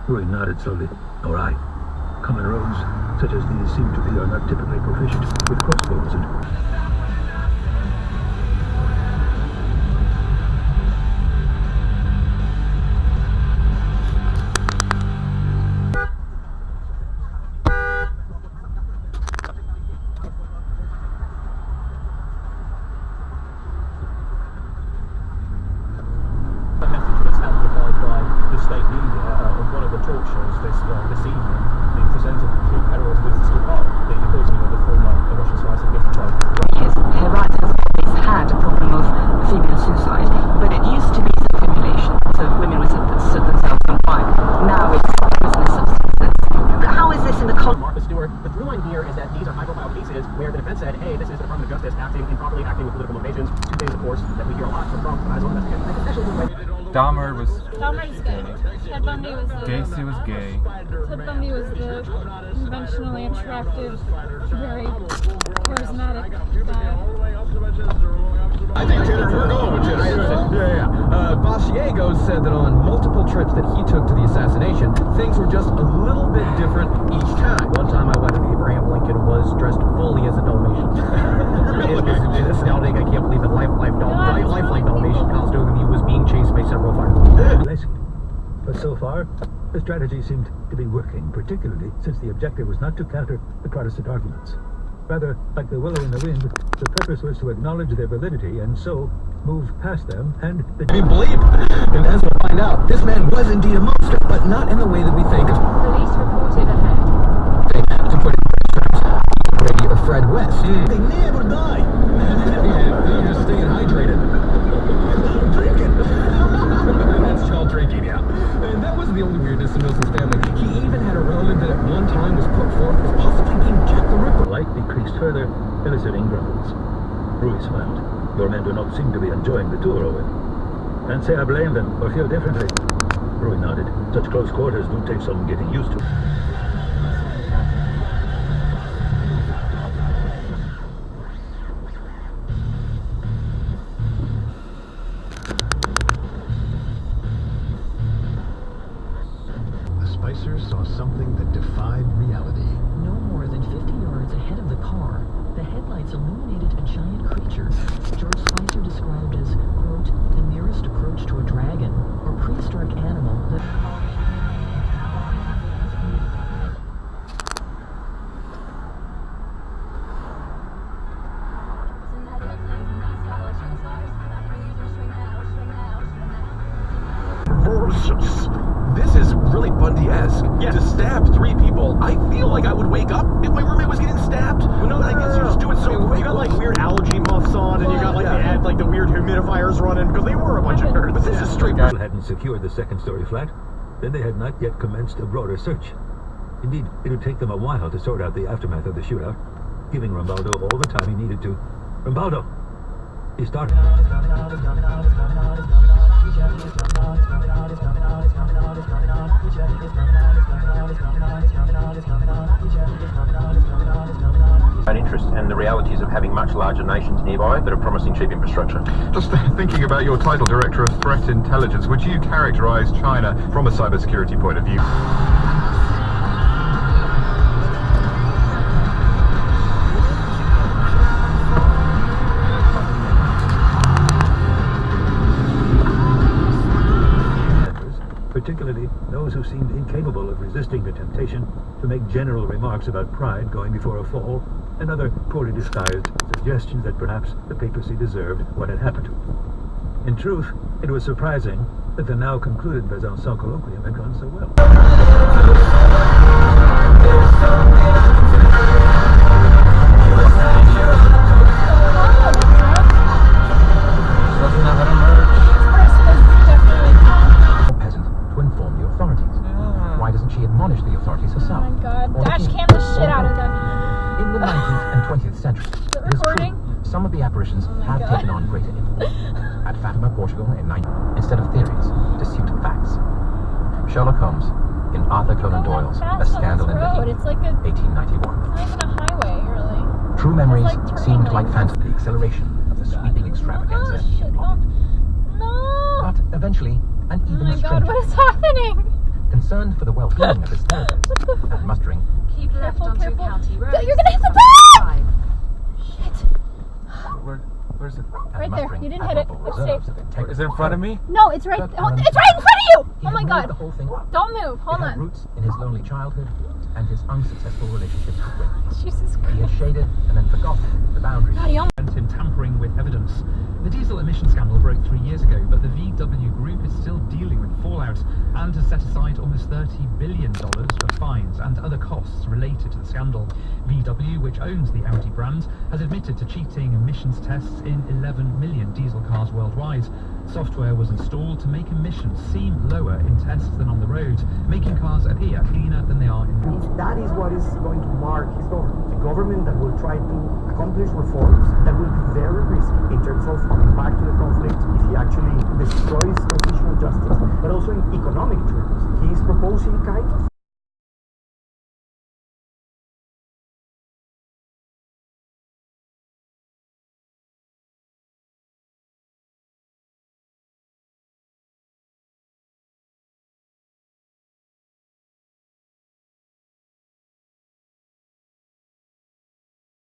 Roy nodded slowly. All right. Common roads, such as these, seem to be are not typically proficient with crossbows and... where the defense said, hey, this is the Department of Justice improperly acting with political motivations. Two things, of course, that we hear a lot from Trump as well as Dahmer was gay. Ted Bundy was the... Gacy was gay. Ted Bundy was the conventionally attractive, very charismatic guy. I think we're going with this. Basiego said that on multiple trips that he took to the assassination, things were just a little bit different each time. One time I went and Abraham Lincoln was dressed fully as a Dalmatian. It's astounding. I can't believe it. Lifelike Dalmatian costume, and he was being chased by several firemen. But so far, the strategy seemed to be working, particularly since the objective was not to counter the Protestant arguments. Rather, like the willow in the wind, the purpose was to acknowledge their validity and so move past them and the... We believe, and as we'll find out, this man was indeed a monster, but not in the way that we think. Police reported ahead. To put it in terms, Brady or Fred West. They never die. They're just staying hydrated. Drinking. That's called drinking, yeah. And that wasn't the only weirdness in Wilson's family. He even had a relative that at one time was put forth as possibly being Jack the Ripper. The light decreased further, eliciting grumbles. Rui smiled. Your men do not seem to be enjoying the tour, Owen. Can't say I blame them or feel differently. Rui nodded. Such close quarters do take some getting used to. Saw something that defied reality. No more than 50 yards ahead of the car, the headlights illuminated a giant creature George Spicer described as, quote, the nearest approach to a dragon or prehistoric animal that... This is really Bundy-esque. Yeah. To stab 3 people, I feel like I would wake up if my roommate was getting stabbed. Well, no, I guess you just do it so quick. You got like weird allergy muffs on, and you got like the weird humidifiers running because they were a bunch of nerds. But this is straight. Hadn't secured the second-story flat, then they had not yet commenced a broader search. Indeed, it would take them a while to sort out the aftermath of the shootout, giving Rambaldo all the time he needed to. Rambaldo! He started. Interest and the realities of having much larger nations nearby that are promising cheap infrastructure. Just thinking about your title, Director of Threat Intelligence, would you characterize China from a cybersecurity point of view? Particularly those who seemed incapable of resisting the temptation to make general remarks about pride going before a fall and other poorly disguised suggestions that perhaps the papacy deserved what had happened to it. In truth, it was surprising that the now concluded Besançon colloquium had gone so well. Why doesn't she admonish the authorities herself? Oh my god, Dashcam the shit out of them. In the 19th and 20th centuries, it is true, some of the apparitions have taken on greater influence. At Fatima, Portugal, instead of theories, disputed facts. Sherlock Holmes, in Arthur Conan Doyle's A Scandal in the Heat, it's like 1891. It's not even a highway, really. True memories like seemed like phantom. The acceleration of the sweeping extravaganza he had plotted. No! But eventually, an even Oh my god, what is happening? concerned for the well-being of his therapists and mustering. Keep left onto Careful. County Road. You're gonna hit the ball! Shit. Where's it? Right there. You didn't hit it. It's safe. Is it in front of me? No, it's right. It's right in front of you. Oh my god. The whole thing. Don't move. Hold It had on. roots in his lonely childhood and his unsuccessful relationships with women. Jesus He had Christ. shaded and then forgotten the boundaries. God, he almost. In tampering with evidence. The diesel emission scandal broke 3 years ago, but the VW Group is still dealing with fallout and has set aside almost $30 billion of fines and other costs related to the scandal. VW, which owns the Audi brand, has admitted to cheating emissions tests in 11 million diesel cars worldwide. Software was installed to make emissions seem lower in tests than on the road, making cars appear cleaner than they are in real life. That is what is going to mark his government. A government that will try to accomplish reforms that will be very risky in terms of coming back to the conflict if he actually destroys transitional justice, but also in economic terms. He is proposing kind of